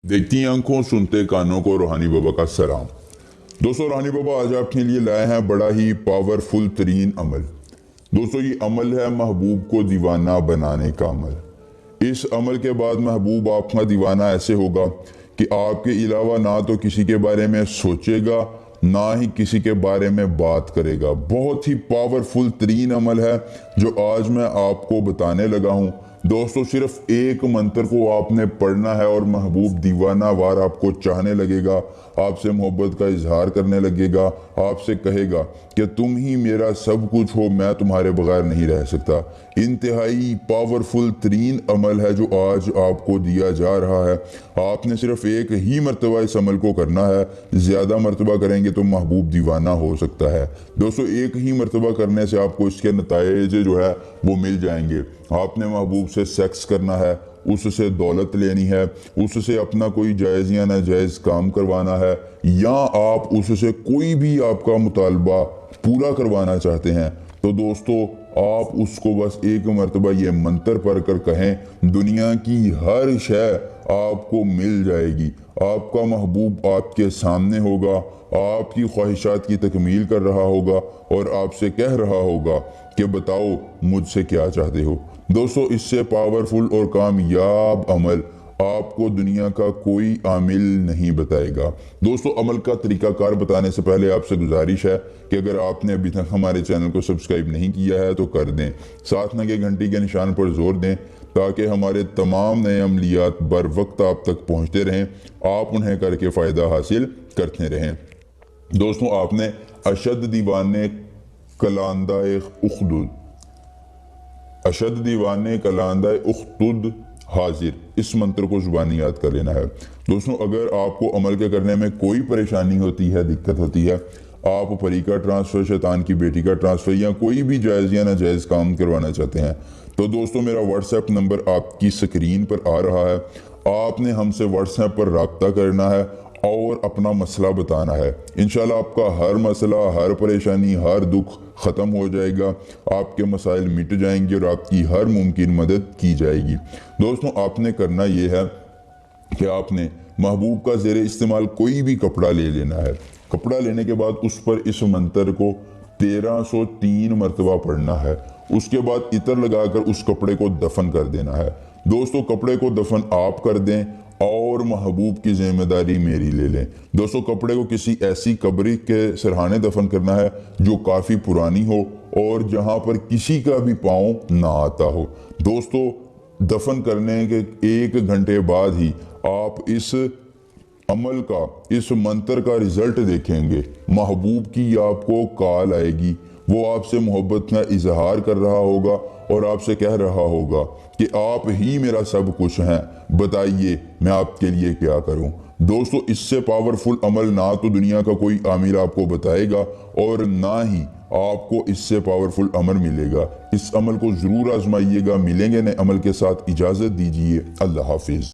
देखती आंखों सुनते कानों को रूहानी बाबा का सलाम। दोस्तों, रूहानी बाबा आज आपके लिए लाए हैं बड़ा ही पावरफुल तरीन अमल। दोस्तों, ये अमल है महबूब को दीवाना बनाने का अमल। इस अमल के बाद महबूब आपका दीवाना ऐसे होगा कि आपके अलावा ना तो किसी के बारे में सोचेगा, ना ही किसी के बारे में बात करेगा। बहुत ही पावरफुल तरीन अमल है जो आज मैं आपको बताने लगा हूँ। दोस्तों, सिर्फ एक मंत्र को आपने पढ़ना है और महबूब दीवाना वार आपको चाहने लगेगा, आपसे मोहब्बत का इजहार करने लगेगा, आपसे कहेगा कि तुम ही मेरा सब कुछ हो, मैं तुम्हारे बगैर नहीं रह सकता। इंतहाई पावरफुल तरीन अमल है जो आज आपको दिया जा रहा है। आपने सिर्फ एक ही मरतबा इस अमल को करना है, ज़्यादा मरतबा करेंगे तो महबूब दीवाना हो सकता है। दोस्तों, एक ही मरतबा करने से आपको इसके नताइज जो है वो मिल जाएंगे। आपने महबूब से सेक्स करना है, उससे दौलत लेनी है, उससे अपना कोई जायज़ या नाजायज़ काम करवाना है, या आप उससे कोई भी आपका मुतालबा पूरा करवाना चाहते हैं, तो दोस्तों आप उसको बस एक मरतबा ये मंत्र पढ़ कर कहें, दुनिया की हर शय आपको मिल जाएगी। आपका महबूब आपके सामने होगा, आपकी ख्वाहिशात की तकमील कर रहा होगा और आपसे कह रहा होगा कि बताओ मुझसे क्या चाहते हो। दोस्तों, इससे पावरफुल और कामयाब अमल आपको दुनिया का कोई आमिल नहीं बताएगा। दोस्तों, अमल का तरीकाकार बताने से पहले आपसे गुजारिश है कि अगर आपने अभी तक हमारे चैनल को सब्सक्राइब नहीं किया है तो कर दें, साथ लगे घंटी के निशान पर जोर दें ताकि हमारे तमाम नए अमलियात बर वक्त आप तक पहुँचते रहें, आप उन्हें करके फ़ायदा हासिल करते रहें। दोस्तों, आपने अशद दीवाने कलांदाए उख्दुद, अशद दीवाने कलांदाए उख्दुद हाजिर, इस मंत्र को जुबानी याद कर लेना है। दोस्तों, अगर आपको अमल के करने में कोई परेशानी होती है, दिक्कत होती है, आप परी का ट्रांसफ़र, शैतान की बेटी का ट्रांसफ़र या कोई भी जायज़ या नाजायज़ काम करवाना चाहते हैं, तो दोस्तों मेरा व्हाट्सएप नंबर आपकी स्क्रीन पर आ रहा है। आपने हमसे व्हाट्सएप पर रब्ता करना है और अपना मसला बताना है। इंशाल्लाह आपका हर मसला, हर परेशानी, हर दुख ख़त्म हो जाएगा, आपके मसाइल मिट जाएंगे और आपकी हर मुमकिन मदद की जाएगी। दोस्तों, आपने करना ये है कि आपने महबूब का ज़ेर इस्तेमाल कोई भी कपड़ा ले लेना है। कपड़ा लेने के बाद उस पर इस मंत्र को 1303 मरतबा पढ़ना है। उसके बाद इतर लगाकर उस कपड़े को दफन कर देना है। दोस्तों, कपड़े को दफन आप कर दें और महबूब की जिम्मेदारी मेरी ले लें। दोस्तों, कपड़े को किसी ऐसी कब्र के सरहाने दफन करना है जो काफ़ी पुरानी हो और जहां पर किसी का भी पाँव ना आता हो। दोस्तों, दफन करने के 1 घंटे बाद ही आप इस अमल का, इस मंत्र का रिजल्ट देखेंगे। महबूब की आपको कॉल आएगी, वो आपसे मोहब्बत का इजहार कर रहा होगा और आपसे कह रहा होगा कि आप ही मेरा सब कुछ हैं, बताइए मैं आपके लिए क्या करूं। दोस्तों, इससे पावरफुल अमल ना तो दुनिया का कोई आमिल आपको बताएगा और ना ही आपको इससे पावरफुल अमल मिलेगा। इस अमल को ज़रूर आजमाइएगा। मिलेंगे नए अमल के साथ, इजाज़त दीजिए। अल्लाह हाफिज़।